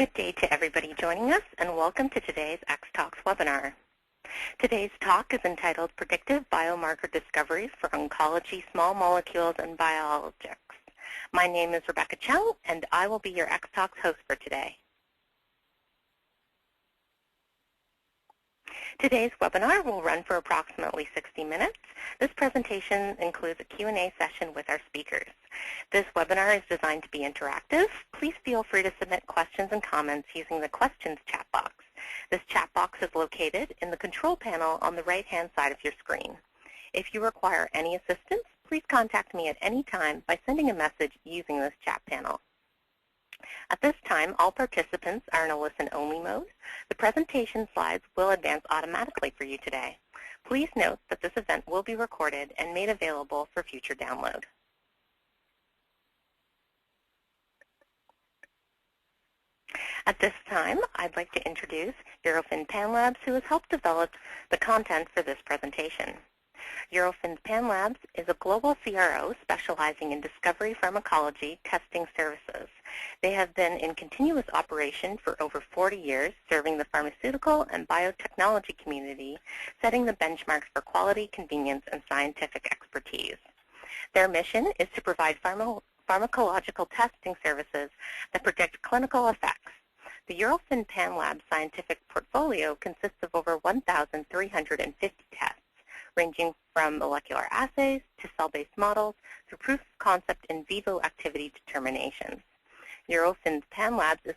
Good day to everybody joining us, and welcome to today's X-Talks webinar. Today's talk is entitled Predictive Biomarker Discoveries for Oncology, Small Molecules, and Biologics. My name is Rebecca Chung, and I will be your X-Talks host for today. Today's webinar will run for approximately 60 minutes. This presentation includes a Q&A session with our speakers. This webinar is designed to be interactive. Please feel free to submit questions and comments using the questions chat box. This chat box is located in the control panel on the right-hand side of your screen. If you require any assistance, please contact me at any time by sending a message using this chat panel. At this time, all participants are in a listen-only mode. The presentation slides will advance automatically for you today. Please note that this event will be recorded and made available for future download. At this time, I'd like to introduce Eurofins Panlabs, who has helped develop the content for this presentation. Eurofins Panlabs is a global CRO specializing in discovery pharmacology testing services. They have been in continuous operation for over 40 years, serving the pharmaceutical and biotechnology community, setting the benchmarks for quality, convenience, and scientific expertise. Their mission is to provide pharmacological testing services that predict clinical effects. The Eurofins Panlabs scientific portfolio consists of over 1,350 tests, ranging from molecular assays to cell-based models through proof of concept in vivo activity determinations. Eurofins Panlabs is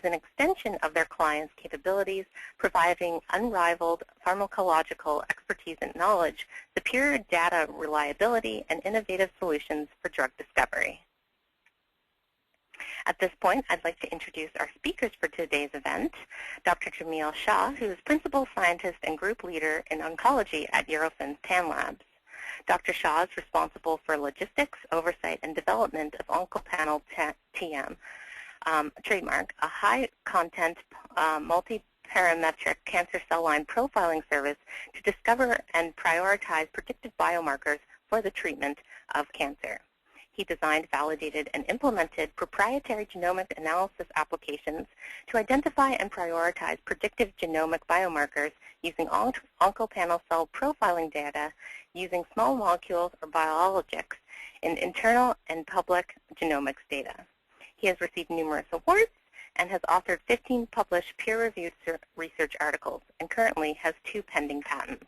an extension of their clients' capabilities, providing unrivaled pharmacological expertise and knowledge, superior data reliability, and innovative solutions for drug discovery. At this point, I'd like to introduce our speakers for today's event, Dr. Jamil Shah, who is Principal Scientist and Group Leader in Oncology at Eurofins Panlabs. Dr. Shah is responsible for logistics, oversight, and development of OncoPanel TM, trademark, a high-content, multi-parametric cancer cell line profiling service to discover and prioritize predictive biomarkers for the treatment of cancer. He designed, validated, and implemented proprietary genomic analysis applications to identify and prioritize predictive genomic biomarkers using OncoPanel cell profiling data using small molecules or biologics in internal and public genomics data. He has received numerous awards and has authored 15 published peer-reviewed research articles and currently has 2 pending patents.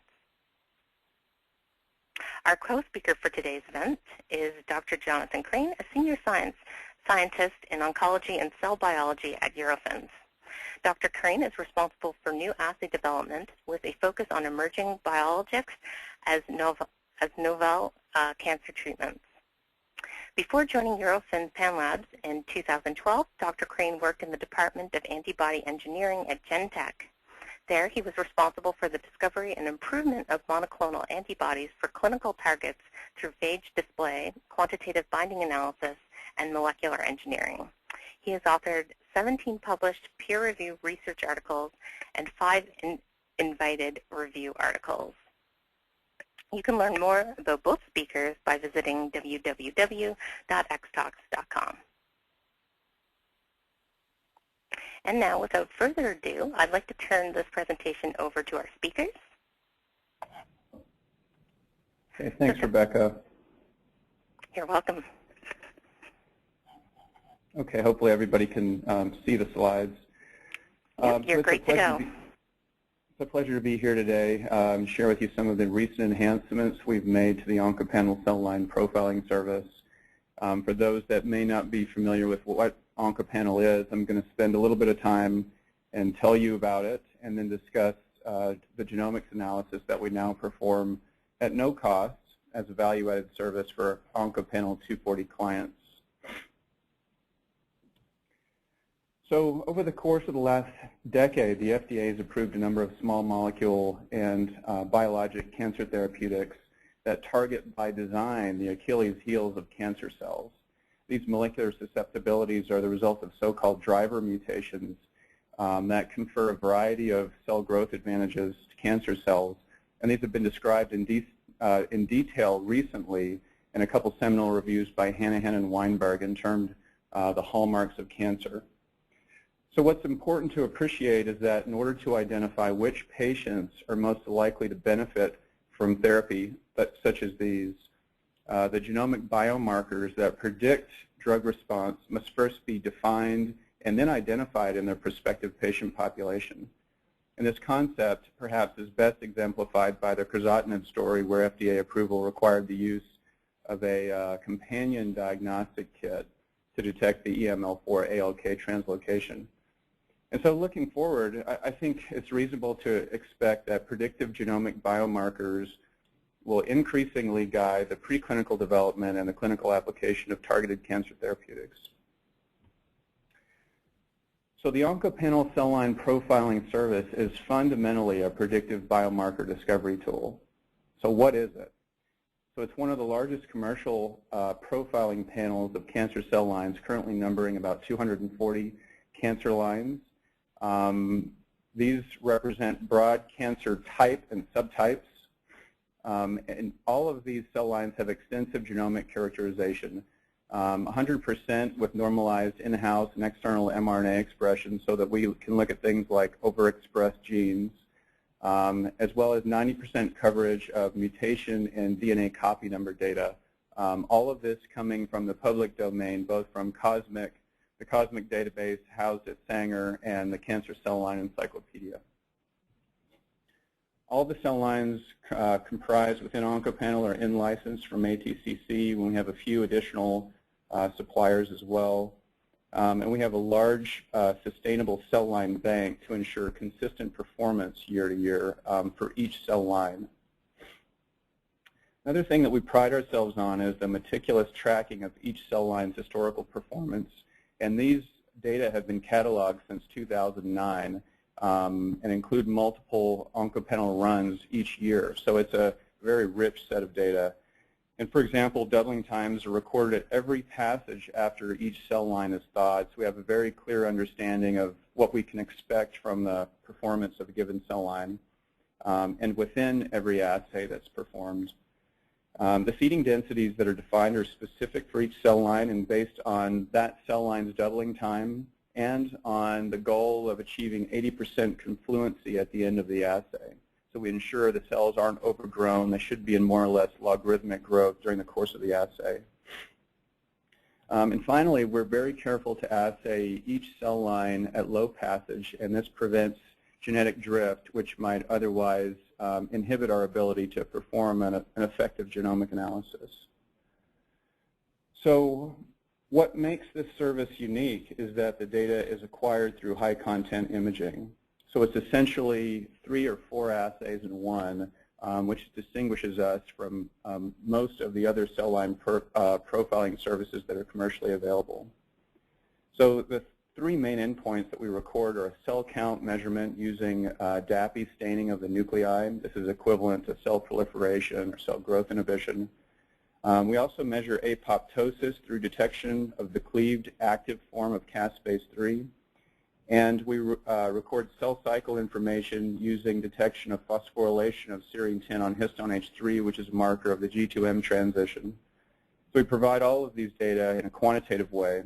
Our co-speaker for today's event is Dr. Jonathan Crane, a senior scientist in oncology and cell biology at Eurofins. Dr. Crane is responsible for new assay development with a focus on emerging biologics as novel cancer treatments. Before joining Eurofins Panlabs in 2012, Dr. Crane worked in the Department of Antibody Engineering at Genentech. There, he was responsible for the discovery and improvement of monoclonal antibodies for clinical targets through phage display, quantitative binding analysis, and molecular engineering. He has authored 17 published peer-reviewed research articles and 5 invited review articles. You can learn more about both speakers by visiting www.xtalks.com. And now, without further ado, I'd like to turn this presentation over to our speakers. Okay, thanks, Rebecca. You're welcome. Okay, hopefully everybody can see the slides. Yep, you're great to go. It's a pleasure to be here today and share with you some of the recent enhancements we've made to the OncoPanel cell line profiling service. For those that may not be familiar with what OncoPanel is, I'm going to spend a little bit of time and tell you about it and then discuss the genomics analysis that we now perform at no cost as a value-added service for OncoPanel 240 clients. So over the course of the last decade, the FDA has approved a number of small molecule and biologic cancer therapeutics that target by design the Achilles heels of cancer cells. These molecular susceptibilities are the result of so-called driver mutations that confer a variety of cell growth advantages to cancer cells, and these have been described in detail recently in a couple seminal reviews by Hanahan and Weinberg and termed the hallmarks of cancer. So what's important to appreciate is that in order to identify which patients are most likely to benefit from therapy such as these, the genomic biomarkers that predict drug response must first be defined and then identified in their prospective patient population. And this concept perhaps is best exemplified by the crizotinib story, where FDA approval required the use of a companion diagnostic kit to detect the EML4 ALK translocation. And so looking forward, I think it's reasonable to expect that predictive genomic biomarkers will increasingly guide the preclinical development and the clinical application of targeted cancer therapeutics. So the OncoPanel cell line profiling service is fundamentally a predictive biomarker discovery tool. So what is it? So it's one of the largest commercial profiling panels of cancer cell lines, currently numbering about 240 cancer lines. These represent broad cancer type and subtypes. And all of these cell lines have extensive genomic characterization, 100% with normalized in-house and external mRNA expression so that we can look at things like overexpressed genes, as well as 90% coverage of mutation and DNA copy number data. All of this coming from the public domain, both from the COSMIC database housed at Sanger and the Cancer Cell Line Encyclopedia. All the cell lines comprised within OncoPanel are in-licensed from ATCC. We have a few additional suppliers as well. And we have a large sustainable cell line bank to ensure consistent performance year to year for each cell line. Another thing that we pride ourselves on is the meticulous tracking of each cell line's historical performance. And these data have been cataloged since 2009 and include multiple OncoPanel runs each year. So it's a very rich set of data. And for example, doubling times are recorded at every passage after each cell line is thawed. So we have a very clear understanding of what we can expect from the performance of a given cell line and within every assay that's performed. The seeding densities that are defined are specific for each cell line and based on that cell line's doubling time and on the goal of achieving 80% confluency at the end of the assay. So we ensure the cells aren't overgrown. They should be in more or less logarithmic growth during the course of the assay. And finally, we're very careful to assay each cell line at low passage, and this prevents genetic drift, which might otherwise inhibit our ability to perform an effective genomic analysis. So what makes this service unique is that the data is acquired through high-content imaging. So it's essentially 3 or 4 assays in one, which distinguishes us from most of the other cell line profiling services that are commercially available. So the 3 main endpoints that we record are a cell count measurement using DAPI staining of the nuclei. This is equivalent to cell proliferation or cell growth inhibition. We also measure apoptosis through detection of the cleaved active form of caspase-3. And we record cell cycle information using detection of phosphorylation of serine 10 on histone H3, which is a marker of the G2M transition. So we provide all of these data in a quantitative way.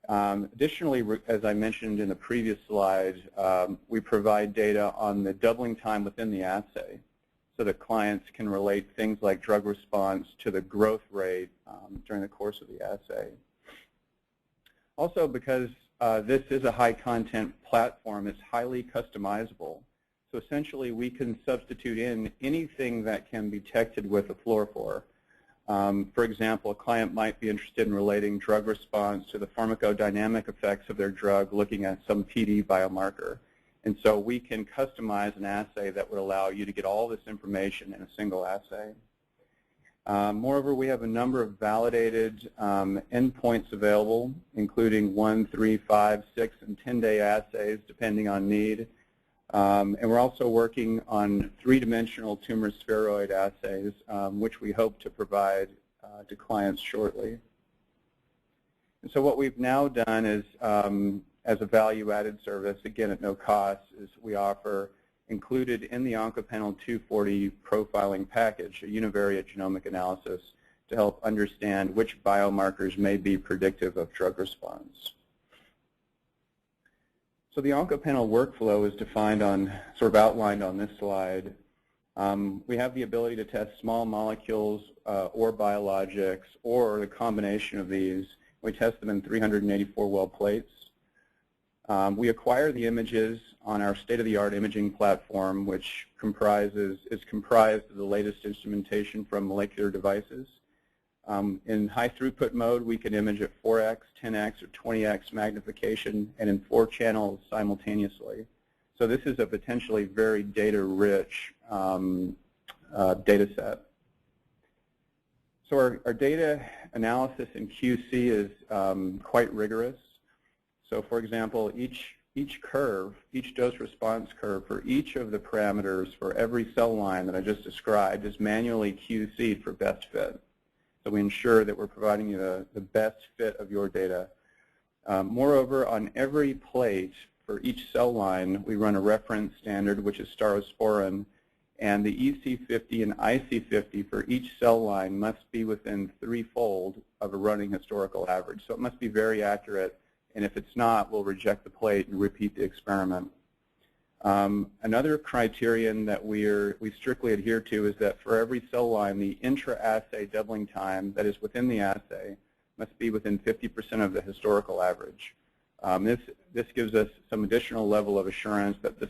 Additionally, as I mentioned in the previous slide, we provide data on the doubling time within the assay so that clients can relate things like drug response to the growth rate during the course of the assay. Also, because this is a high-content platform, it's highly customizable. So essentially, we can substitute in anything that can be detected with a fluorophore. For example, a client might be interested in relating drug response to the pharmacodynamic effects of their drug, looking at some PD biomarker. And so we can customize an assay that would allow you to get all this information in a single assay. Moreover, we have a number of validated endpoints available, including 1, 3, 5, 6, and 10-day assays, depending on need. And we're also working on 3-dimensional tumor spheroid assays, which we hope to provide to clients shortly. And so what we've now done is, as a value-added service, again at no cost, is we offer included in the OncoPanel 240 profiling package a univariate genomic analysis to help understand which biomarkers may be predictive of drug response. So the OncoPanel workflow is defined on, sort of outlined on this slide. We have the ability to test small molecules or biologics or the combination of these. We test them in 384 well plates. We acquire the images on our state-of-the-art imaging platform, which is comprised of the latest instrumentation from molecular devices. In high throughput mode, we can image at 4x, 10x, or 20x magnification, and in 4 channels simultaneously. So this is a potentially very data-rich data set. So our data analysis in QC is quite rigorous. So for example, each curve, each dose-response curve for each of the parameters for every cell line that I just described is manually QC'd for best fit. So we ensure that we're providing you the best fit of your data. Moreover, on every plate for each cell line, we run a reference standard, which is staurosporin, and the EC50 and IC50 for each cell line must be within 3-fold of a running historical average. So it must be very accurate, and if it's not, we'll reject the plate and repeat the experiment. Another criterion that we strictly adhere to is that for every cell line, the intra-assay doubling time that is within the assay must be within 50% of the historical average. This gives us some additional level of assurance that the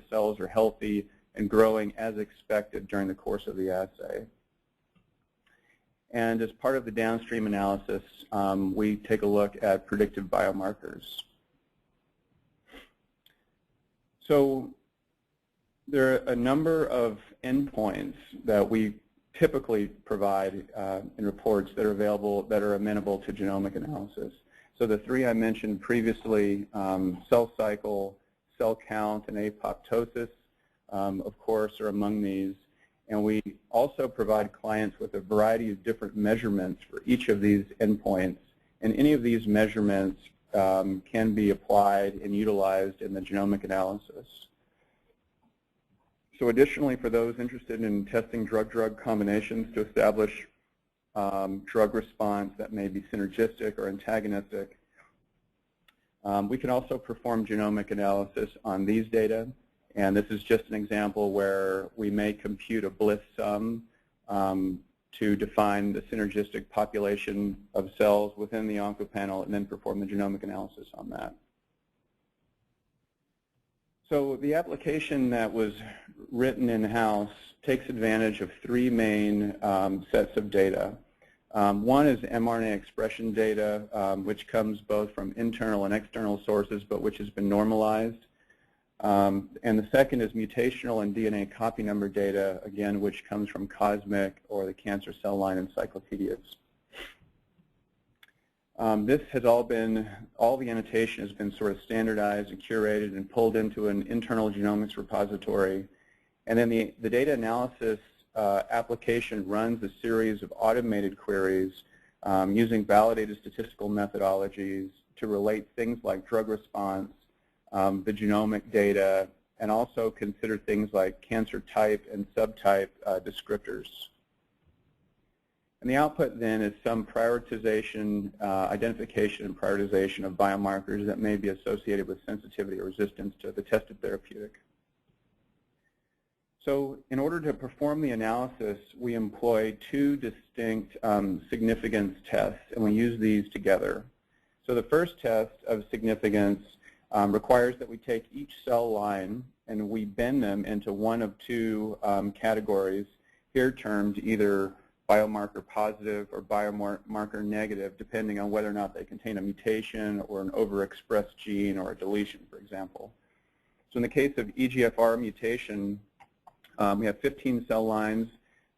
cells are healthy and growing as expected during the course of the assay. And as part of the downstream analysis, we take a look at predictive biomarkers. So there are a number of endpoints that we typically provide in reports that are available, that are amenable to genomic analysis. So the 3 I mentioned previously, cell cycle, cell count, and apoptosis, of course, are among these. And we also provide clients with a variety of different measurements for each of these endpoints. And any of these measurements can be applied and utilized in the genomic analysis. So additionally, for those interested in testing drug-drug combinations to establish drug response that may be synergistic or antagonistic, we can also perform genomic analysis on these data. And this is just an example where we may compute a Bliss sum to define the synergistic population of cells within the OncoPanel and then perform the genomic analysis on that. So the application that was written in-house takes advantage of 3 main sets of data. One is mRNA expression data, which comes both from internal and external sources, but which has been normalized. And the second is mutational and DNA copy number data, again, which comes from COSMIC or the cancer cell line encyclopedias. This has all the annotation has been sort of standardized and curated and pulled into an internal genomics repository. And then the data analysis application runs a series of automated queries using validated statistical methodologies to relate things like drug response, the genomic data, and also consider things like cancer type and subtype descriptors. And the output then is some prioritization, identification and prioritization of biomarkers that may be associated with sensitivity or resistance to the tested therapeutic. So in order to perform the analysis, we employ 2 distinct significance tests, and we use these together. So the first test of significance requires that we take each cell line and we bend them into one of 2 categories, here termed either biomarker positive or biomarker negative, depending on whether or not they contain a mutation or an overexpressed gene or a deletion, for example. So in the case of EGFR mutation, we have 15 cell lines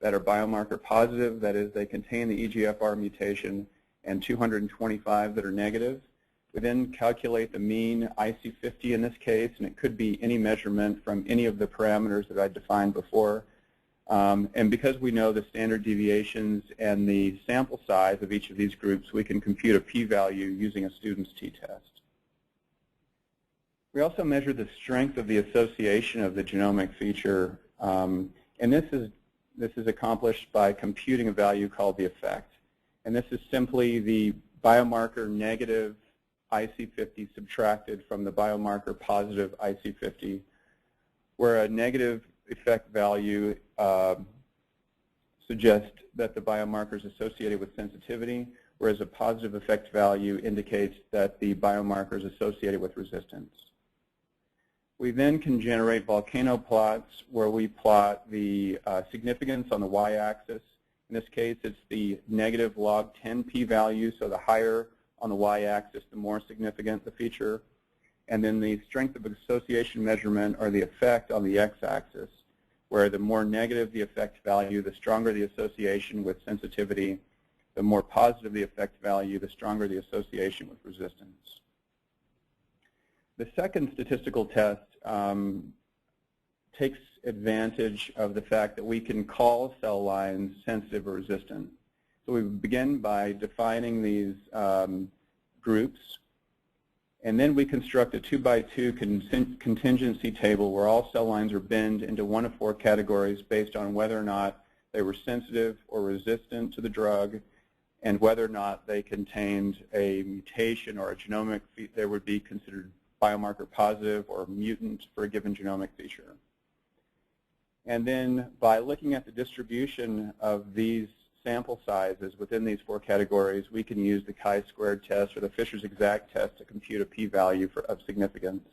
that are biomarker positive, that is, they contain the EGFR mutation, and 225 that are negative. We then calculate the mean IC50 in this case, and it could be any measurement from any of the parameters that I defined before. And because we know the standard deviations and the sample size of each of these groups, we can compute a p-value using a student's t-test. We also measure the strength of the association of the genomic feature, and this is accomplished by computing a value called the effect. And this is simply the biomarker negative IC50 subtracted from the biomarker positive IC50, where a negative effect value suggests that the biomarker is associated with sensitivity, whereas a positive effect value indicates that the biomarker is associated with resistance. We then can generate volcano plots where we plot the significance on the y-axis. In this case, it's the negative log 10 p-value, so the higher on the y-axis, the more significant the feature. And then the strength of association measurement, or the effect, on the x-axis, where the more negative the effect value, the stronger the association with sensitivity. The more positive the effect value, the stronger the association with resistance. The second statistical test takes advantage of the fact that we can call cell lines sensitive or resistant. So we begin by defining these groups, and then we construct a 2x2 contingency table where all cell lines are binned into one of 4 categories based on whether or not they were sensitive or resistant to the drug, and whether or not they contained a mutation or a genomic, they would be considered biomarker positive or mutant for a given genomic feature. And then by looking at the distribution of these sample sizes within these 4 categories, we can use the chi-squared test or the Fisher's exact test to compute a p-value of significance.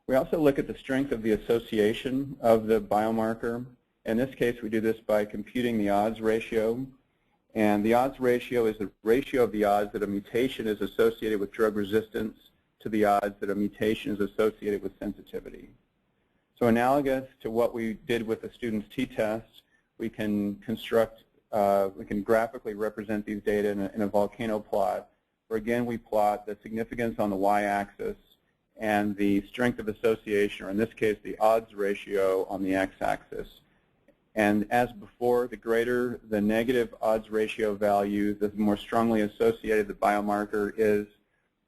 We also look at the strength of the association of the biomarker. In this case, we do this by computing the odds ratio. And the odds ratio is the ratio of the odds that a mutation is associated with drug resistance to the odds that a mutation is associated with sensitivity. So analogous to what we did with the student's t-test, we can construct, we can graphically represent these data in a volcano plot, where again we plot the significance on the y-axis and the strength of association, or in this case the odds ratio, on the x-axis. And as before, the greater the negative odds ratio value, the more strongly associated the biomarker is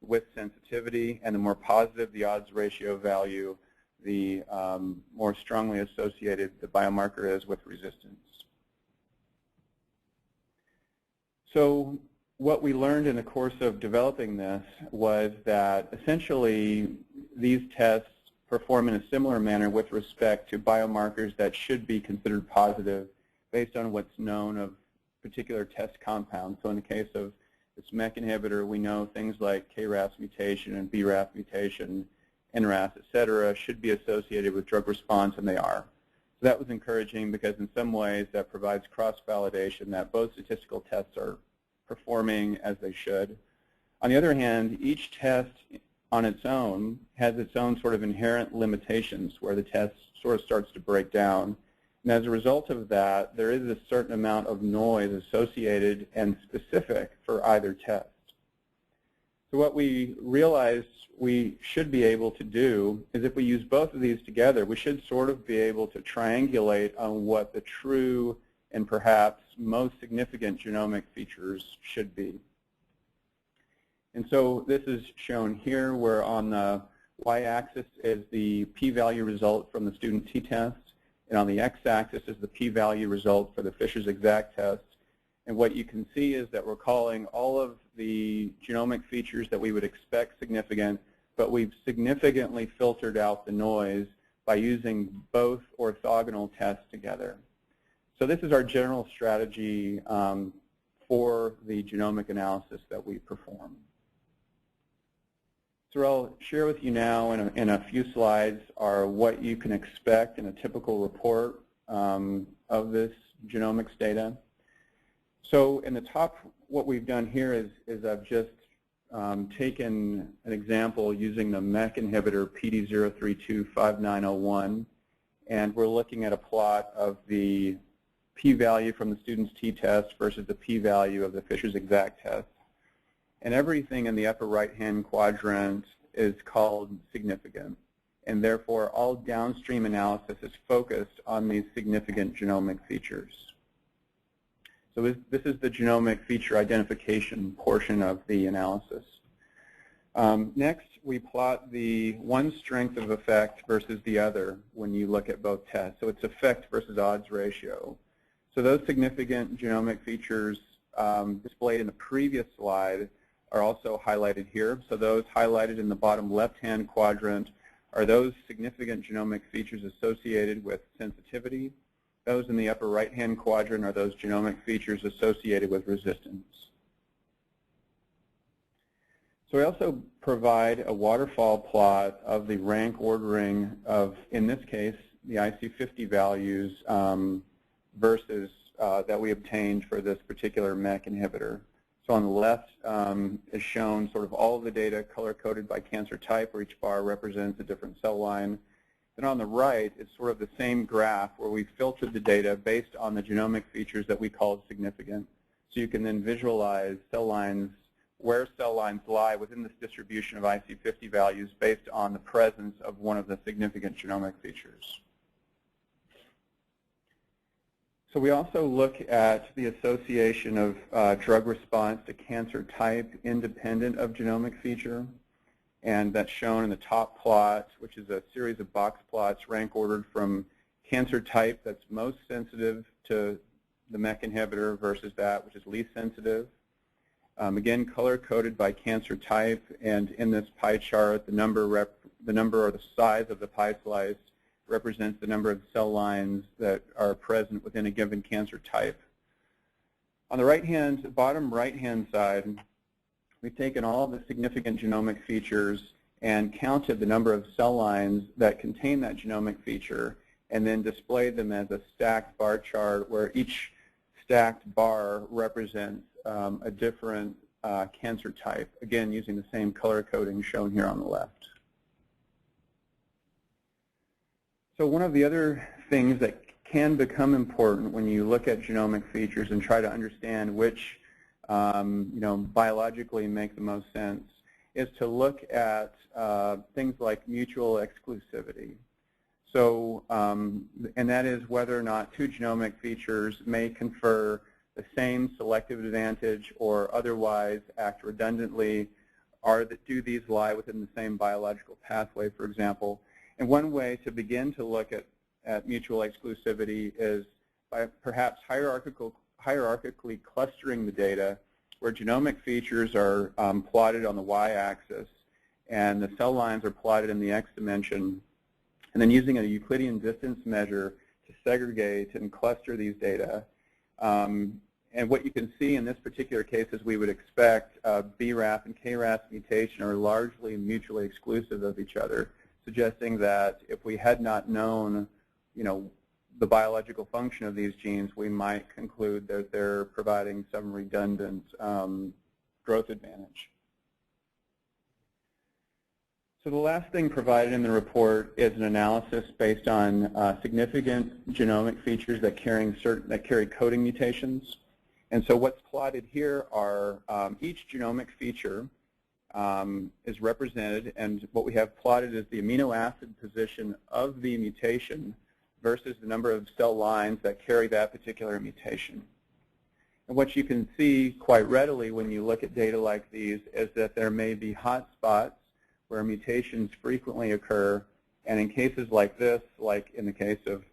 with sensitivity, and the more positive the odds ratio value, the more strongly associated the biomarker is with resistance. So what we learned in the course of developing this was that essentially these tests perform in a similar manner with respect to biomarkers that should be considered positive based on what's known of particular test compounds. So in the case of this MEK inhibitor, we know things like KRAS mutation and BRAF mutation, NRAS, et cetera, should be associated with drug response, and they are. So that was encouraging because in some ways that provides cross-validation that both statistical tests are performing as they should. On the other hand, each test on its own has its own sort of inherent limitations where the test sort of starts to break down. And as a result of that, there is a certain amount of noise associated and specific for either test. So what we realized we should be able to do is if we use both of these together, we should sort of be able to triangulate on what the true and perhaps most significant genomic features should be. And so this is shown here, where on the y-axis is the p-value result from the student t-test, and on the x-axis is the p-value result for the Fisher's exact test. And what you can see is that we're calling all of the genomic features that we would expect significant, but we've significantly filtered out the noise by using both orthogonal tests together. So this is our general strategy for the genomic analysis that we perform. So I'll share with you now in a few slides are what you can expect in a typical report of this genomics data. So in the top, what we've done here is I've just taken an example using the MEK inhibitor PD0325901, and we're looking at a plot of the p-value from the student's t-test versus the p-value of the Fisher's exact test. And everything in the upper right-hand quadrant is called significant, and therefore all downstream analysis is focused on these significant genomic features. So this is the genomic feature identification portion of the analysis. Next, we plot the one strength of effect versus the other when you look at both tests. So it's effect versus odds ratio. So those significant genomic features displayed in the previous slide are also highlighted here. So those highlighted in the bottom left-hand quadrant are those significant genomic features associated with sensitivity. Those in the upper right-hand quadrant are those genomic features associated with resistance. So we also provide a waterfall plot of the rank ordering of, in this case, the IC50 values versus that we obtained for this particular MEK inhibitor. So on the left is shown sort of all of the data color-coded by cancer type, where each bar represents a different cell line. Then on the right is sort of the same graph where we filtered the data based on the genomic features that we called significant. So you can then visualize cell lines, where cell lines lie within this distribution of IC50 values based on the presence of one of the significant genomic features. So we also look at the association of drug response to cancer type independent of genomic feature. And that's shown in the top plot, which is a series of box plots rank ordered from cancer type that's most sensitive to the MEK inhibitor versus that which is least sensitive. Again, color-coded by cancer type, and in this pie chart, the number or the size of the pie slice represents the number of cell lines that are present within a given cancer type. On the bottom right-hand side, we've taken all the significant genomic features and counted the number of cell lines that contain that genomic feature, and then displayed them as a stacked bar chart where each stacked bar represents a different cancer type, again using the same color coding shown here on the left. So one of the other things that can become important when you look at genomic features and try to understand which biologically make the most sense is to look at things like mutual exclusivity. So, and that is whether or not two genomic features may confer the same selective advantage or otherwise act redundantly, or do these lie within the same biological pathway, for example. And one way to begin to look at mutual exclusivity is by perhaps hierarchically clustering the data, where genomic features are plotted on the y-axis and the cell lines are plotted in the x dimension, and then using a Euclidean distance measure to segregate and cluster these data. And what you can see in this particular case, as we would expect, BRAF and KRAS mutation are largely mutually exclusive of each other, suggesting that if we had not known, the biological function of these genes, we might conclude that they're providing some redundant growth advantage. So the last thing provided in the report is an analysis based on significant genomic features that carry coding mutations. And so what's plotted here are each genomic feature is represented, and what we have plotted is the amino acid position of the mutation versus the number of cell lines that carry that particular mutation. And what you can see quite readily when you look at data like these is that there may be hot spots where mutations frequently occur, and in cases like this, like in the case of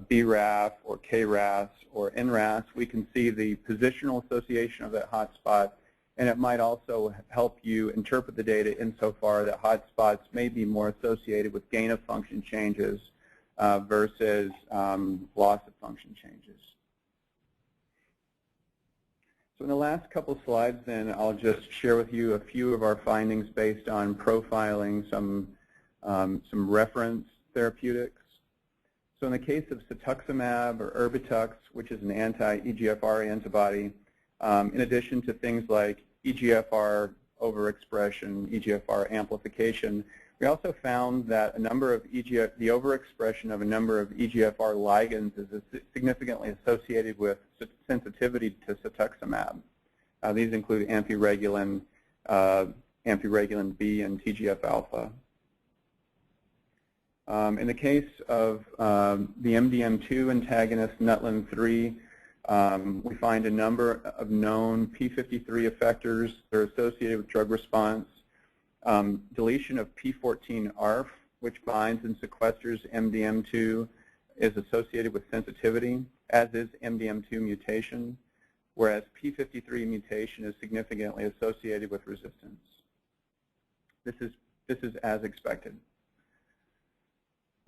BRAF or KRAS or NRAS, we can see the positional association of that hot spot, and it might also help you interpret the data insofar that hot spots may be more associated with gain of function changes versus loss of function changes. So in the last couple slides then, I'll just share with you a few of our findings based on profiling some reference therapeutics. So in the case of cetuximab or Erbitux, which is an anti-EGFR antibody, in addition to things like EGFR overexpression, EGFR amplification, we also found that the overexpression of a number of EGFR ligands is significantly associated with sensitivity to cetuximab. These include amphiregulin B, and TGF-alpha. In the case of the MDM2 antagonist, Nutlin-3, we find a number of known p53 effectors that are associated with drug response. Deletion of p14-ARF, which binds and sequesters MDM2, is associated with sensitivity, as is MDM2 mutation. whereas p53 mutation is significantly associated with resistance. This is as expected.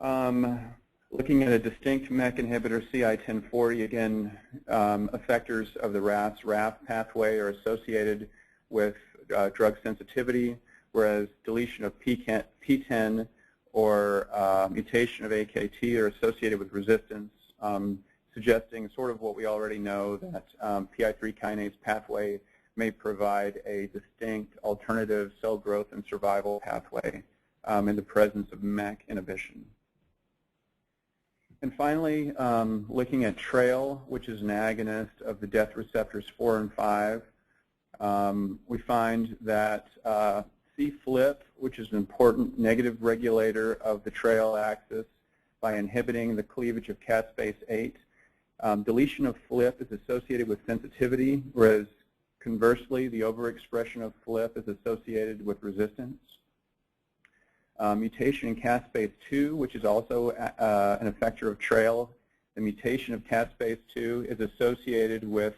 Looking at a distinct MEK inhibitor, CI-1040, again, effectors of the RAS-RAF pathway are associated with drug sensitivity, whereas deletion of P10 or mutation of AKT are associated with resistance, suggesting sort of what we already know, that PI3 kinase pathway may provide a distinct alternative cell growth and survival pathway in the presence of MEK inhibition. And finally, looking at TRAIL, which is an agonist of the death receptors 4 and 5, we find that C-flip, which is an important negative regulator of the TRAIL axis by inhibiting the cleavage of caspase-8, deletion of FLIP is associated with sensitivity, whereas conversely, the overexpression of FLIP is associated with resistance. Mutation in caspase-2, which is also an effector of TRAIL, the mutation of caspase-2 is associated with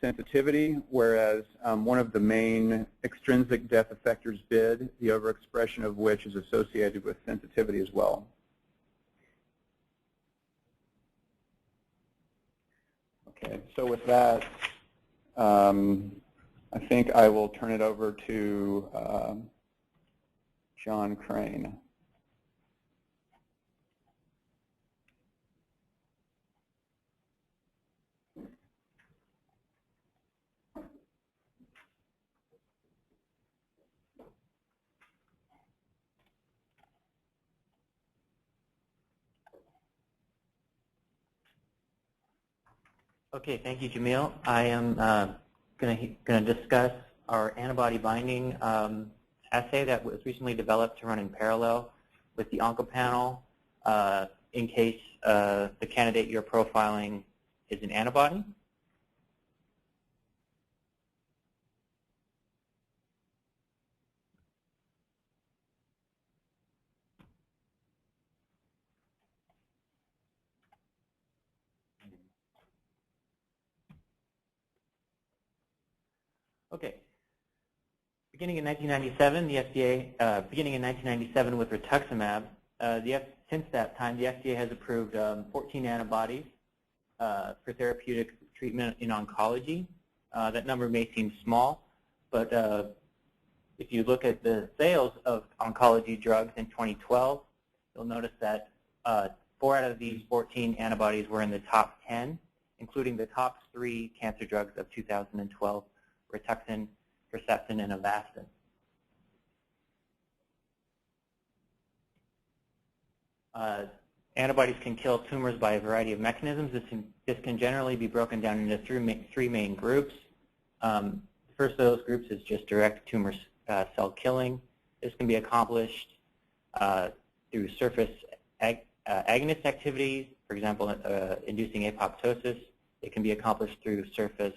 sensitivity, whereas one of the main extrinsic death effectors, BID, the overexpression of which is associated with sensitivity as well. Okay, so with that, I think I will turn it over to John Crane. Okay, thank you, Jamil. I am going to discuss our antibody binding assay that was recently developed to run in parallel with the OncoPanel in case the candidate you're profiling is an antibody. Okay. Beginning in 1997, the FDA, beginning in 1997 with rituximab, since that time, the FDA has approved 14 antibodies for therapeutic treatment in oncology. That number may seem small, but if you look at the sales of oncology drugs in 2012, you'll notice that 4 out of these 14 antibodies were in the top 10, including the top 3 cancer drugs of 2012, Rituxan, Herceptin, and Avastin. Antibodies can kill tumors by a variety of mechanisms. This can generally be broken down into 3 main groups. The first of those groups is just direct tumor cell killing. This can be accomplished through surface agonist activities, for example, inducing apoptosis. It can be accomplished through surface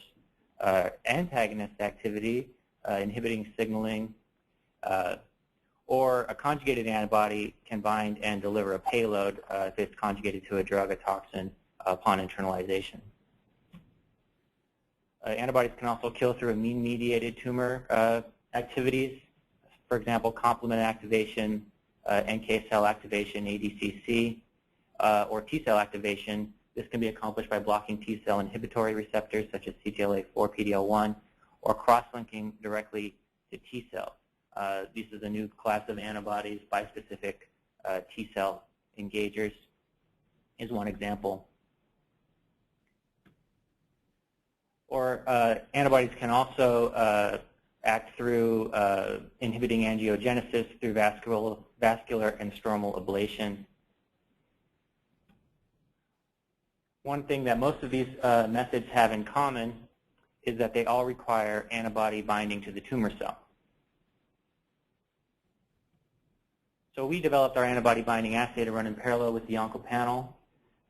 antagonist activity, inhibiting signaling, or a conjugated antibody can bind and deliver a payload if it's conjugated to a drug, a toxin, upon internalization. Antibodies can also kill through immune-mediated tumor activities, for example, complement activation, NK cell activation, ADCC, or T-cell activation. This can be accomplished by blocking T-cell inhibitory receptors such as CTLA-4, PD-L1, or cross-linking directly to T-cells. This is a new class of antibodies. Bispecific T-cell engagers is one example. Or antibodies can also act through inhibiting angiogenesis through vascular and stromal ablation. One thing that most of these methods have in common is that they all require antibody binding to the tumor cell. So we developed our antibody binding assay to run in parallel with the OncoPanel.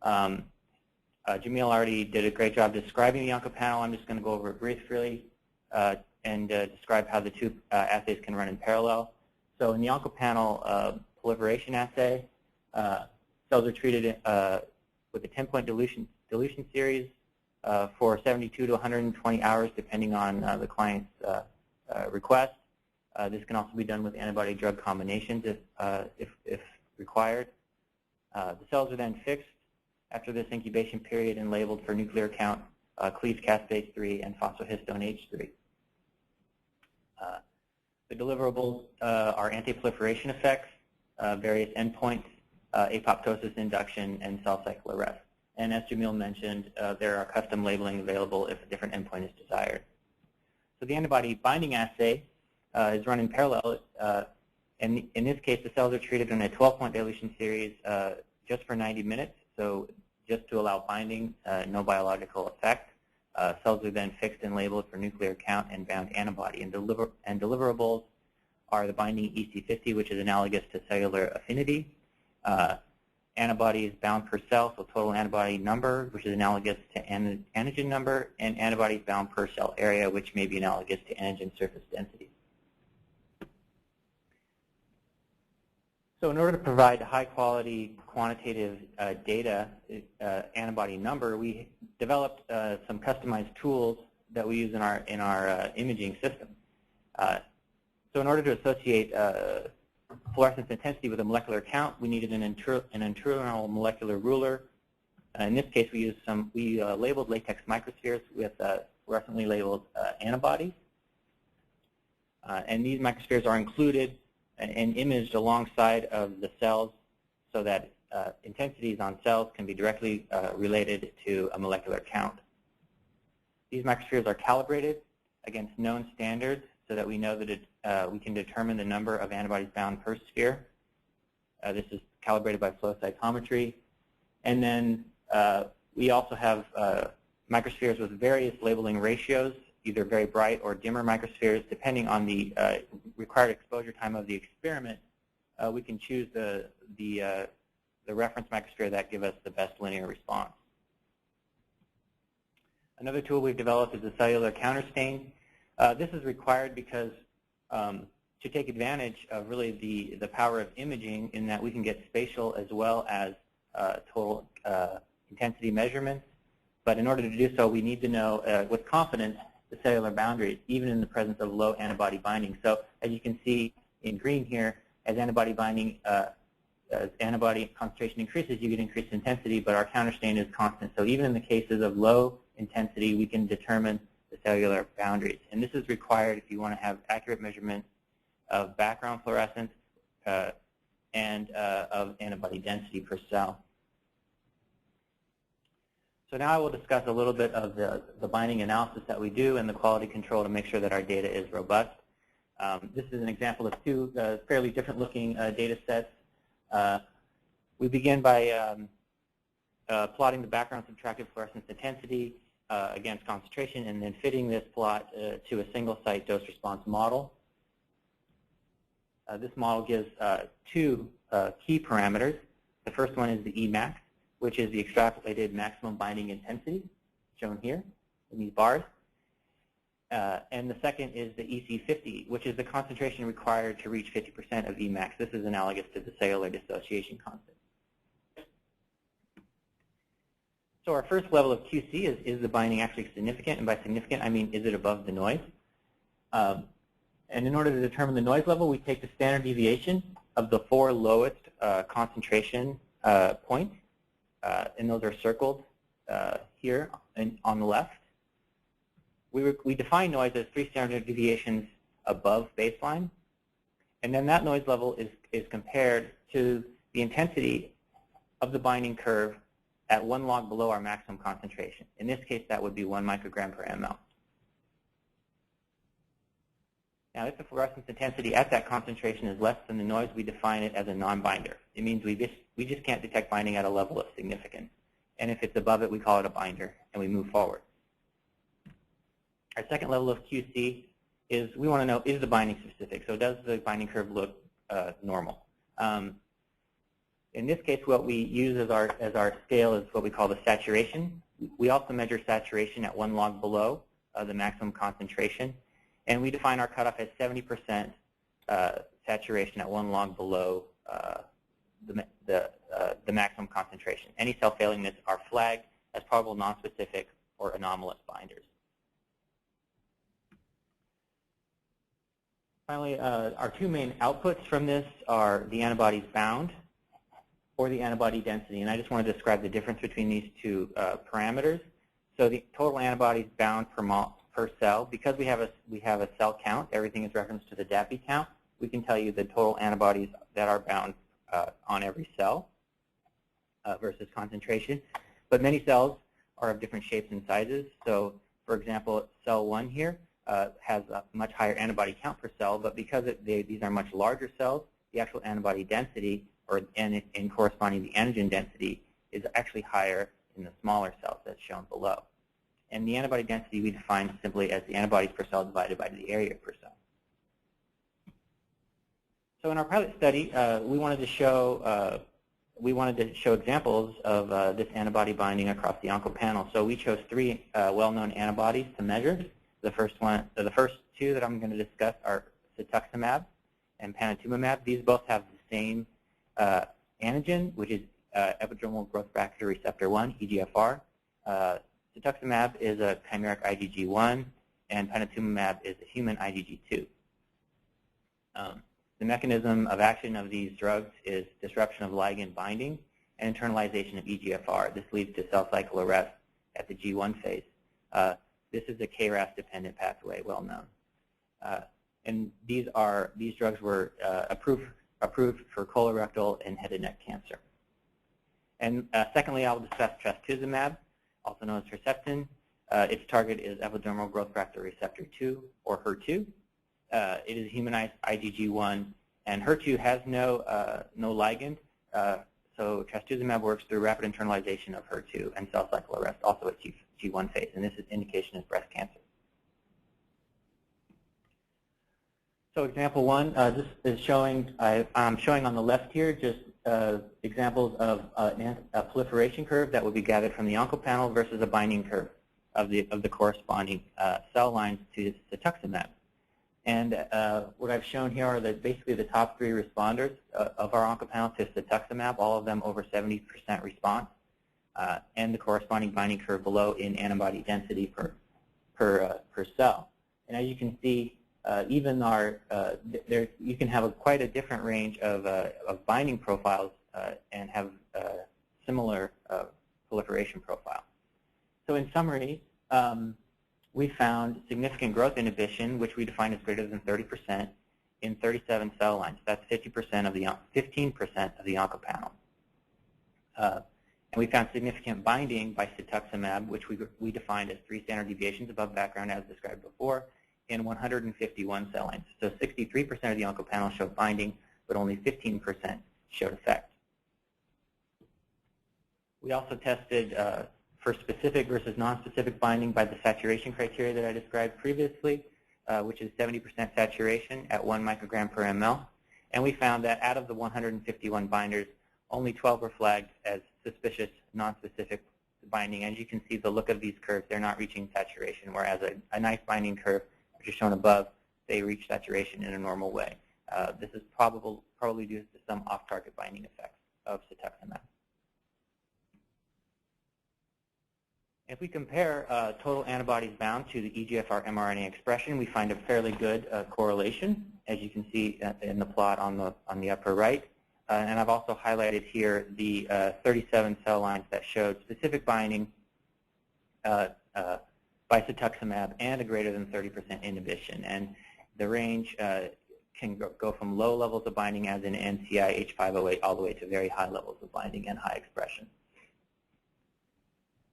Jamil already did a great job describing the OncoPanel. I'm just going to go over it briefly and describe how the 2 assays can run in parallel. So in the OncoPanel proliferation assay, cells are treated with a 10-point dilution series for 72 to 120 hours, depending on the client's request. This can also be done with antibody-drug combinations if required. The cells are then fixed after this incubation period and labeled for nuclear count, cleaved caspase 3, and phosphohistone H3. The deliverables are anti-proliferation effects, various endpoints, apoptosis induction, and cell cycle arrest. And as Jamil mentioned, there are custom labeling available if a different endpoint is desired. So the antibody binding assay is run in parallel. And in this case, the cells are treated in a 12-point dilution series just for 90 minutes. So just to allow binding, no biological effect. Cells are then fixed and labeled for nuclear count and bound antibody. And deliverables are the binding EC50, which is analogous to cellular affinity. Antibodies bound per cell, so total antibody number, which is analogous to antigen number, and antibodies bound per cell area, which may be analogous to antigen surface density. So in order to provide high-quality quantitative data, antibody number, we developed some customized tools that we use in our imaging system. So in order to associate fluorescence intensity with a molecular count, we needed an internal molecular ruler. In this case, we labeled latex microspheres with fluorescently labeled antibodies. And these microspheres are included and imaged alongside of the cells so that intensities on cells can be directly related to a molecular count. These microspheres are calibrated against known standards so that we know that we can determine the number of antibodies bound per sphere. This is calibrated by flow cytometry. And then we also have microspheres with various labeling ratios, either very bright or dimmer microspheres. Depending on the required exposure time of the experiment, we can choose the reference microsphere that gives us the best linear response. Another tool we've developed is the Cellular Counterstain. This is required because to take advantage of really the power of imaging, in that we can get spatial as well as total intensity measurements. But in order to do so, we need to know with confidence the cellular boundaries, even in the presence of low antibody binding. So as you can see in green here, as antibody binding, as antibody concentration increases, you get increased intensity, but our counterstain is constant. So even in the cases of low intensity, we can determine the cellular boundaries. And this is required if you want to have accurate measurement of background fluorescence and of antibody density per cell. So now I will discuss a little bit of the binding analysis that we do and the quality control to make sure that our data is robust. This is an example of two fairly different looking data sets. We begin by plotting the background subtractive fluorescence intensity against concentration, and then fitting this plot to a single site dose response model. This model gives two key parameters. The first one is the Emax, which is the extrapolated maximum binding intensity, shown here in these bars. And the second is the EC50, which is the concentration required to reach 50% of Emax. This is analogous to the cellular dissociation constant. So our first level of QC is the binding actually significant? And by significant, I mean, is it above the noise? And in order to determine the noise level, we take the standard deviation of the 4 lowest concentration points. And those are circled here and on the left. We define noise as 3 standard deviations above baseline. And then that noise level is compared to the intensity of the binding curve at 1 log below our maximum concentration. In this case, that would be 1 microgram per ml. Now, if the fluorescence intensity at that concentration is less than the noise, we define it as a non-binder. It means we just can't detect binding at a level of significance. And if it's above it, we call it a binder, and we move forward. Our second level of QC is we want to know, is the binding specific? So does the binding curve look normal? In this case, what we use as our scale is what we call the saturation. We also measure saturation at 1 log below the maximum concentration. And we define our cutoff as 70% saturation at 1 log below the maximum concentration. Any cell failingness are flagged as probable nonspecific or anomalous binders. Finally, our two main outputs from this are the antibodies bound or the antibody density. And I just want to describe the difference between these two parameters. So the total antibodies bound per cell, because we have a cell count, everything is referenced to the DAPI count, we can tell you the total antibodies that are bound on every cell versus concentration. But many cells are of different shapes and sizes. So for example, cell 1 here has a much higher antibody count per cell, but because these are much larger cells, the actual antibody density, and corresponding the antigen density, is actually higher in the smaller cells that's shown below. And the antibody density we define simply as the antibodies per cell divided by the area per cell. So in our pilot study, we wanted to show examples of this antibody binding across the OncoPanel. So we chose 3 well-known antibodies to measure. The first two that I'm going to discuss are cetuximab and panitumumab. These both have the same antigen, which is epidermal growth factor receptor 1, EGFR. Cetuximab is a chimeric IgG1, and panitumumab is a human IgG2. The mechanism of action of these drugs is disruption of ligand binding and internalization of EGFR. This leads to cell cycle arrest at the G1 phase. This is a KRAS-dependent pathway, well known. And these drugs were approved for colorectal and head and neck cancer. And secondly, I will discuss trastuzumab, also known as Herceptin. Its target is epidermal growth factor receptor 2, or HER2. It is humanized IgG1, and HER2 has no ligand, so trastuzumab works through rapid internalization of HER2 and cell cycle arrest, also at G1 phase, and this indication is breast cancer. So example 1, this is showing, I'm showing on the left here just examples of a proliferation curve that would be gathered from the OncoPanel versus a binding curve of the corresponding cell lines to cetuximab. And what I've shown here are basically the top 3 responders of our OncoPanel to cetuximab, all of them over 70% response, and the corresponding binding curve below in antibody density per cell. And as you can see, even you can have quite a different range of binding profiles and have similar proliferation profile. So in summary, we found significant growth inhibition, which we define as greater than 30%, in 37 cell lines. That's 15% of the OncoPanel. And we found significant binding by cetuximab, which we defined as 3 standard deviations above background, as described before, in 151 cell lines. So 63% of the OncoPanel showed binding, but only 15% showed effect. We also tested for specific versus non-specific binding by the saturation criteria that I described previously, which is 70% saturation at 1 microgram per ml. And we found that out of the 151 binders, only 12 were flagged as suspicious non-specific binding. As you can see, the look of these curves, they're not reaching saturation, whereas a nice binding curve, which is shown above, they reach saturation in a normal way. This is probably due to some off-target binding effects of cetuximab. If we compare total antibodies bound to the EGFR mRNA expression, we find a fairly good correlation, as you can see in the plot on the upper right. And I've also highlighted here the 37 cell lines that showed specific binding by cetuximab and a greater than 30% inhibition. And the range can go from low levels of binding, as in NCI H508, all the way to very high levels of binding and high expression.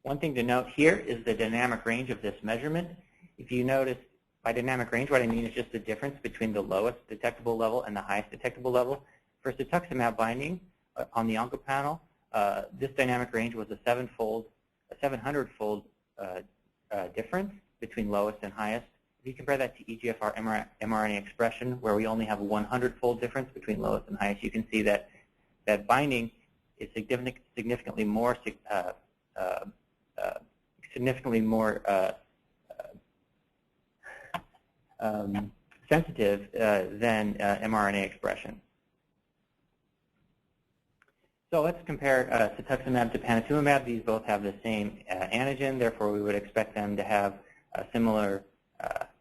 One thing to note here is the dynamic range of this measurement. If you notice, by dynamic range, what I mean is just the difference between the lowest detectable level and the highest detectable level. For cetuximab binding on the OncoPanel, this dynamic range was a 700-fold difference between lowest and highest. If you compare that to EGFR mRNA expression, where we only have a 100-fold difference between lowest and highest, you can see that binding is significantly more sensitive than mRNA expression. So let's compare cetuximab to panitumumab. These both have the same antigen, therefore we would expect them to have similar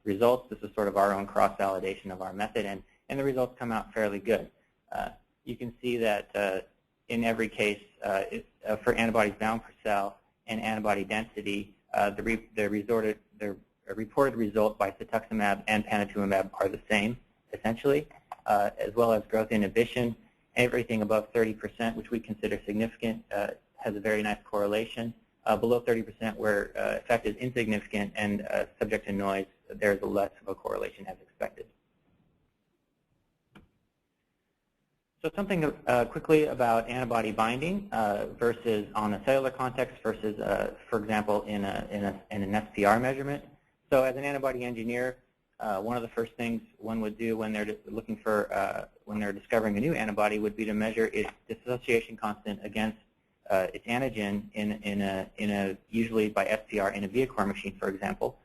results. This is sort of our own cross-validation of our method, and the results come out fairly good. You can see that in every case, for antibodies bound per cell and antibody density, the reported results by cetuximab and panitumumab are the same, essentially, as well as growth inhibition. Everything above 30%, which we consider significant, has a very nice correlation. Below 30%, where effect is insignificant and subject to noise, there's less of a correlation as expected. So something quickly about antibody binding versus on a cellular context versus, for example, in an SPR measurement. So as an antibody engineer, one of the first things one would do when they're looking for, when they're discovering a new antibody would be to measure its dissociation constant against its antigen in a usually by SPR in a Viacore machine, for example.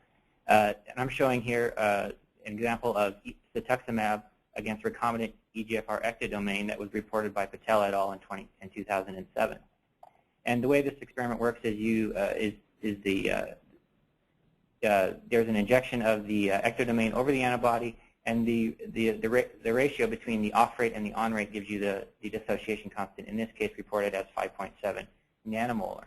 And I'm showing here an example of cetuximab against recombinant EGFR ectodomain that was reported by Patel et al. in 2007. And the way this experiment works is there's an injection of the ectodomain over the antibody, and the ratio between the off rate and the on rate gives you the dissociation constant, in this case reported as 5.7 nanomolar.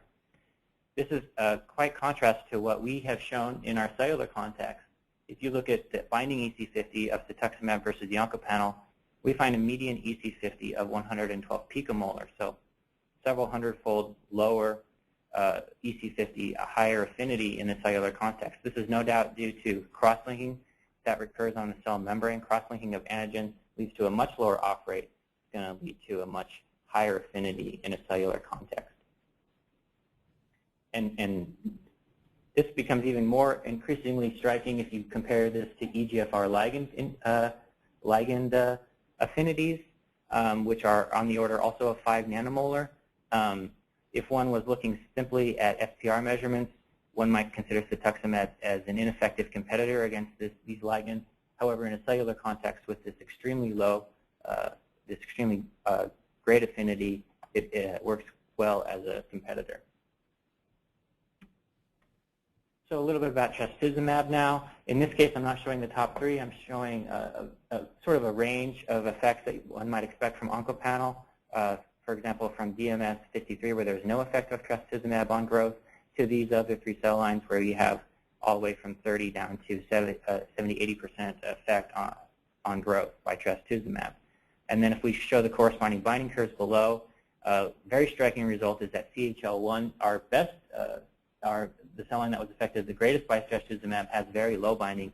This is quite contrast to what we have shown in our cellular context. If you look at the binding EC50 of cetuximab versus the OncoPanel, we find a median EC50 of 112 picomolar, so several hundredfold lower EC50, a higher affinity in the cellular context. This is no doubt due to cross-linking that recurs on the cell membrane. Cross-linking of antigens leads to a much lower off rate. It's going to lead to a much higher affinity in a cellular context. And this becomes even more increasingly striking if you compare this to EGFR ligand affinities, which are on the order also of 5 nanomolar. If one was looking simply at SPR measurements, one might consider cetuximab as an ineffective competitor against these ligands. However, in a cellular context with this extremely low, this extremely great affinity, it works well as a competitor. So a little bit about trastuzumab now. In this case, I'm not showing the top 3. I'm showing sort of a range of effects that one might expect from OncoPanel. For example, from DMS 53, where there's no effect of trastuzumab on growth, to these other 3 cell lines where you have all the way from 30 down to 70–80% effect on growth by trastuzumab. And then if we show the corresponding binding curves below, very striking result is that CHL1, our best, the cell line that was affected the greatest by trastuzumab, has very low binding.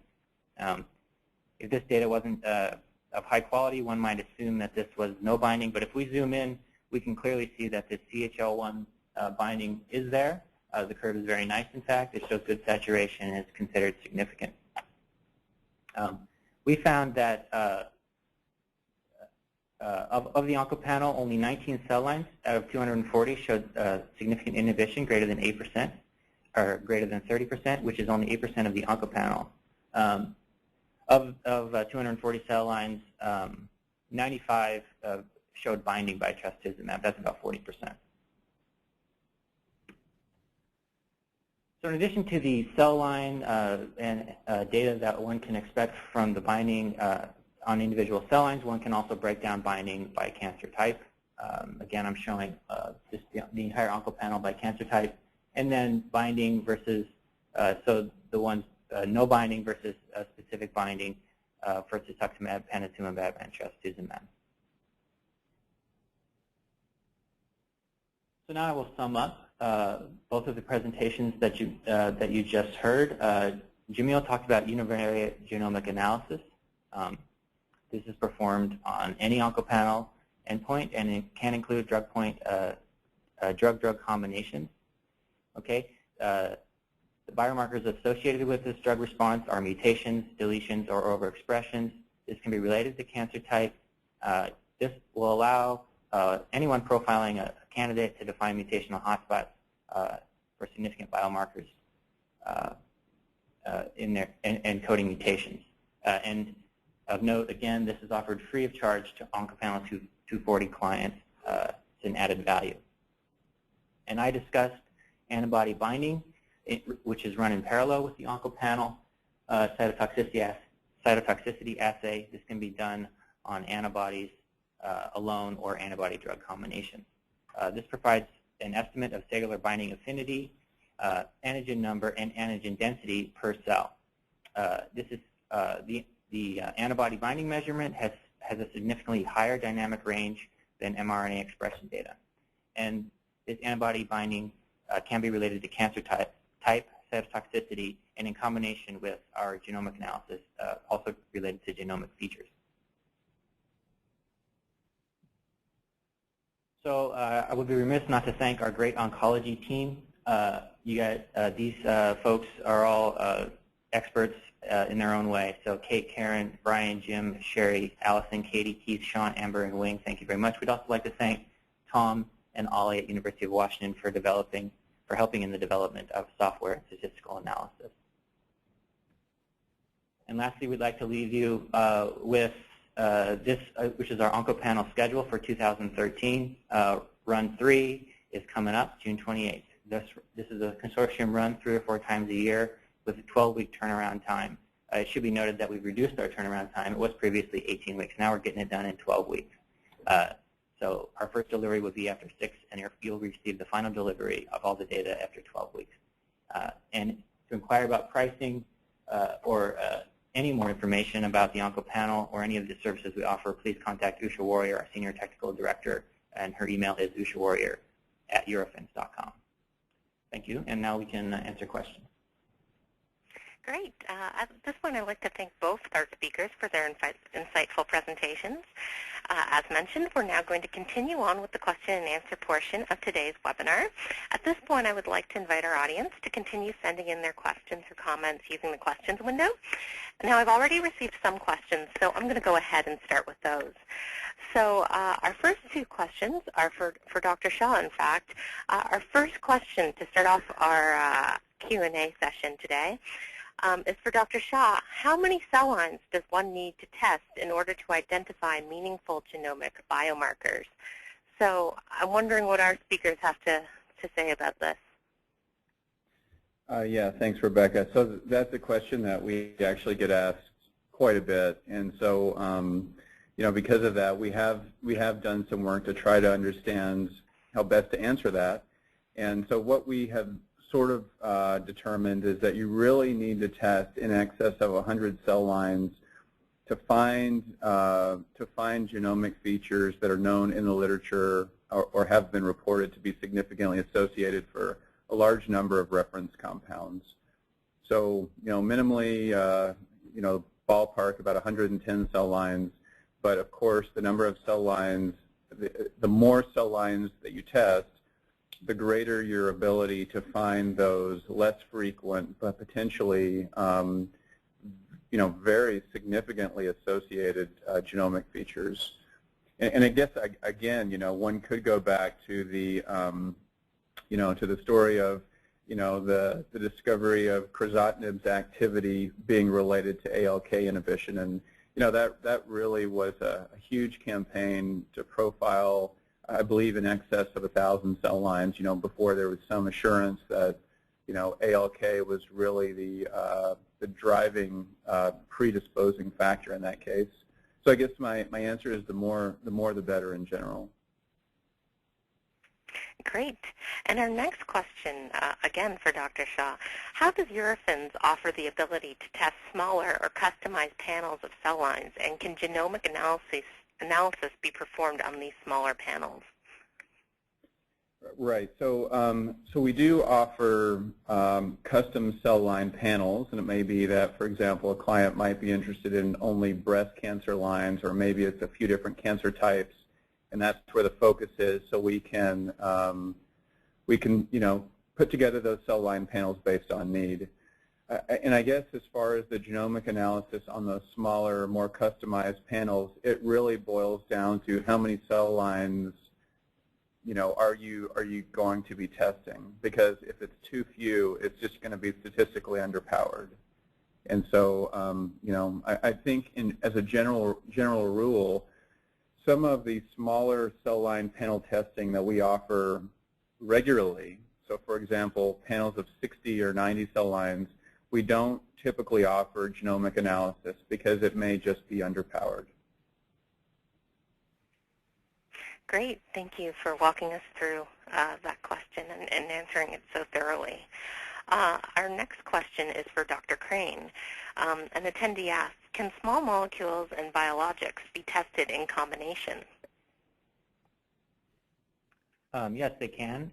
If this data wasn't of high quality, one might assume that this was no binding, but if we zoom in, we can clearly see that the CHL1 binding is there. The curve is very nice, in fact. It shows good saturation and is considered significant. We found that of the OncoPanel, only 19 cell lines out of 240 showed significant inhibition greater than 8%, or greater than 30%, which is only 8% of the OncoPanel. Of 240 cell lines, 95 showed binding by trastuzumab. That's about 40%. So in addition to the cell line and data that one can expect from the binding on individual cell lines, one can also break down binding by cancer type. Again, I'm showing just the entire OncoPanel by cancer type, and then binding versus, so the ones no binding versus specific binding for cetuximab, panitumumab, and trastuzumab. So now I will sum up both of the presentations that you just heard. Jamil talked about univariate genomic analysis. This is performed on any OncoPanel endpoint, and it can include drug-drug combinations. Okay. The biomarkers associated with this drug response are mutations, deletions, or overexpressions. This can be related to cancer type. This will allow anyone profiling a candidate to define mutational hotspots for significant biomarkers in their encoding mutations. And of note, again, this is offered free of charge to OncoPanel 240 clients an added value. And I discussed antibody binding, which is run in parallel with the OncoPanel cytotoxicity assay. This can be done on antibodies alone or antibody-drug combinations. This provides an estimate of cellular binding affinity, antigen number, and antigen density per cell. This is the antibody binding measurement has a significantly higher dynamic range than mRNA expression data. And this antibody binding can be related to cancer type, cytotoxicity, and in combination with our genomic analysis, also related to genomic features. So I would be remiss not to thank our great oncology team. These folks are all experts in their own way. So Kate, Karen, Brian, Jim, Sherry, Allison, Katie, Keith, Sean, Amber, and Wing, thank you very much. We'd also like to thank Tom and Ollie at University of Washington for helping in the development of software and statistical analysis. And lastly, we'd like to leave you with this, which is our OncoPanel schedule for 2013. Run 3 is coming up June 28th. This is a consortium run 3 or 4 times a year with a 12-week turnaround time. It should be noted that we've reduced our turnaround time. It was previously 18 weeks. Now we're getting it done in 12 weeks. So our first delivery would be after 6, and you'll receive the final delivery of all the data after 12 weeks. And to inquire about pricing or any more information about the OncoPanel or any of the services we offer, please contact Usha Warrior, our Senior Technical Director, and her email is ushawarrior@eurofins.com. Thank you, and now we can answer questions. Great. At this point, I'd like to thank both our speakers for their insightful presentations. As mentioned, we're now going to continue on with the question and answer portion of today's webinar. At this point, I would like to invite our audience to continue sending in their questions or comments using the questions window. Now, I've already received some questions, so I'm going to go ahead and start with those. So our first 2 questions are for Dr. Shah, in fact. Our first question to start off our Q&A session today is for Dr. Shah. How many cell lines does one need to test in order to identify meaningful genomic biomarkers? So I'm wondering what our speakers have to say about this. Yeah, thanks, Rebecca. So that's a question that we actually get asked quite a bit, and so because of that, we have done some work to try to understand how best to answer that. And so what we have sort of determined is that you really need to test in excess of 100 cell lines to find genomic features that are known in the literature or have been reported to be significantly associated for a large number of reference compounds. So minimally, ballpark about 110 cell lines. But of course, the number of cell lines, the more cell lines that you test, the greater your ability to find those less frequent but potentially very significantly associated genomic features. And I guess again, one could go back to the to the story of the discovery of crizotinib's activity being related to ALK inhibition, and that really was a huge campaign to profile, I believe, in excess of 1,000 cell lines, before there was some assurance that, ALK was really the driving predisposing factor in that case. So I guess my answer is the more the better in general. Great. And our next question, again for Dr. Shah, how does Eurofins offer the ability to test smaller or customized panels of cell lines, and can genomic analysis be performed on these smaller panels? Right. So we do offer custom cell line panels, and it may be that, for example, a client might be interested in only breast cancer lines, or maybe it's a few different cancer types, and that's where the focus is. So we can put together those cell line panels based on need. And I guess as far as the genomic analysis on those smaller, more customized panels, it really boils down to how many cell lines are you going to be testing? Because if it's too few, it's just going to be statistically underpowered. And so, I think as a general rule, some of the smaller cell line panel testing that we offer regularly, so for example, panels of 60 or 90 cell lines, we don't typically offer genomic analysis because it may just be underpowered. Great. Thank you for walking us through that question and answering it so thoroughly. Our next question is for Dr. Crane. An attendee asks, can small molecules and biologics be tested in combination? Yes, they can.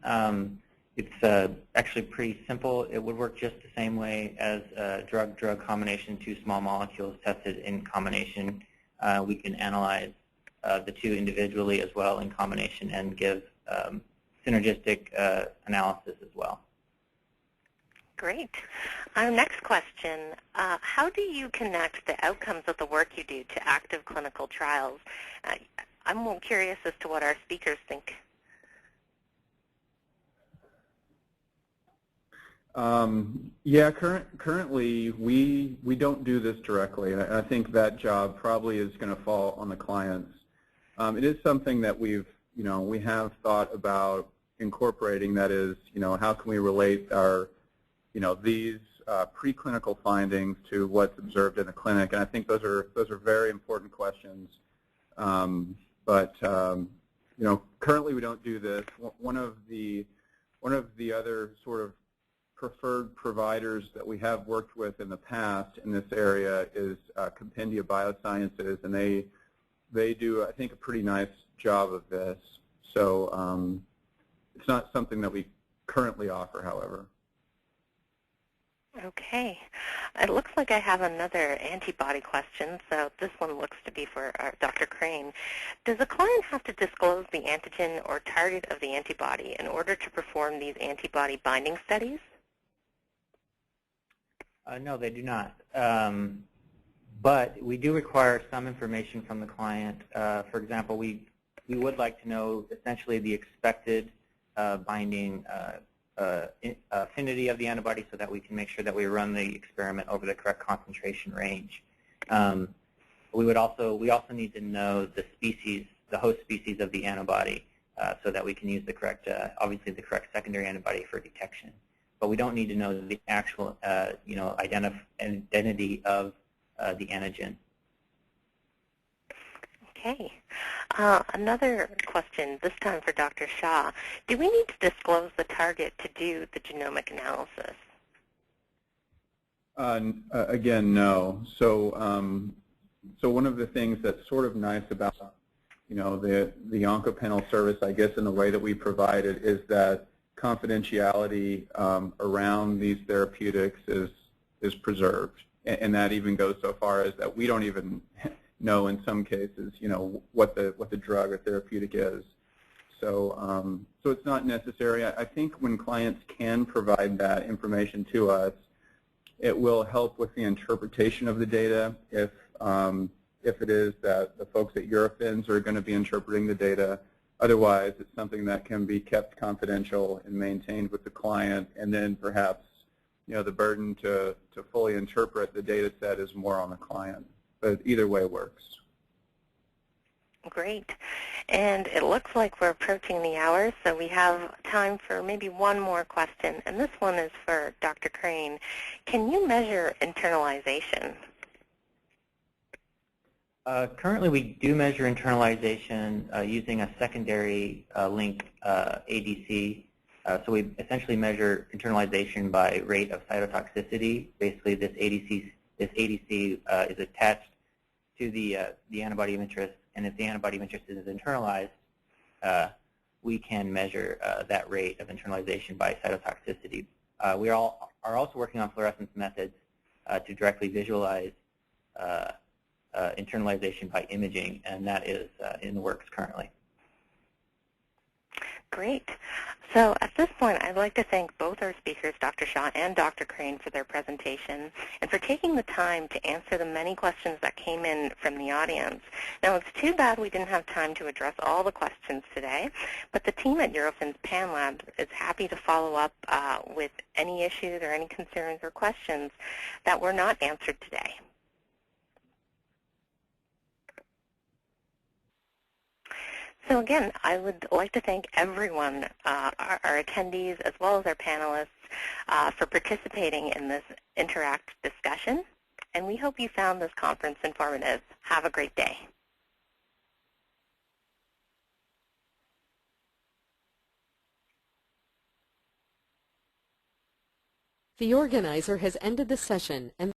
It's actually pretty simple. It would work just the same way as a drug-drug combination, two small molecules tested in combination. We can analyze the two individually as well in combination and give synergistic analysis as well. Great. Our next question, how do you connect the outcomes of the work you do to active clinical trials? I'm curious as to what our speakers think. Yeah, currently we don't do this directly, and I think that job probably is going to fall on the clients. It is something that we have thought about incorporating. That is, how can we relate our, these preclinical findings to what's observed in the clinic? And I think those are very important questions. But currently we don't do this. One of the other sort of preferred providers that we have worked with in the past in this area is Compendia Biosciences, and they do, I think, a pretty nice job of this. So it's not something that we currently offer, however. Okay. It looks like I have another antibody question, so this one looks to be for Dr. Crane. Does a client have to disclose the antigen or target of the antibody in order to perform these antibody binding studies? No, they do not. But we do require some information from the client. For example, we would like to know essentially the expected binding affinity of the antibody so that we can make sure that we run the experiment over the correct concentration range. We also need to know the species, the host species of the antibody, so that we can use the correct, obviously the correct secondary antibody for detection. But we don't need to know the actual, identity of the antigen. Okay. Another question, this time for Dr. Shah. Do we need to disclose the target to do the genomic analysis? Again, no. So, so one of the things that's sort of nice about, the OncoPanel service, I guess, in the way that we provide it, is that confidentiality around these therapeutics is preserved, and that even goes so far as that we don't even know in some cases, what the drug or therapeutic is. So, so it's not necessary. I think when clients can provide that information to us, it will help with the interpretation of the data. If it is that the folks at Eurofins are going to be interpreting the data. Otherwise, it's something that can be kept confidential and maintained with the client, and then perhaps, the burden to fully interpret the data set is more on the client. But either way works. Great. And it looks like we're approaching the hour, so we have time for maybe one more question. And this one is for Dr. Crane. Can you measure internalization? Currently, we do measure internalization using a secondary link ADC. So we essentially measure internalization by rate of cytotoxicity. Basically, this ADC is attached to the antibody of interest, and if the antibody of interest is internalized, we can measure that rate of internalization by cytotoxicity. We are also working on fluorescence methods to directly visualize internalization by imaging, and that is in the works currently. Great. So at this point, I'd like to thank both our speakers, Dr. Shah and Dr. Crane, for their presentation and for taking the time to answer the many questions that came in from the audience. Now, it's too bad we didn't have time to address all the questions today, but the team at Eurofins Panlabs is happy to follow up with any issues or any concerns or questions that were not answered today. So again, I would like to thank everyone, our attendees as well as our panelists, for participating in this interactive discussion. And we hope you found this conference informative. Have a great day. The organizer has ended the session, and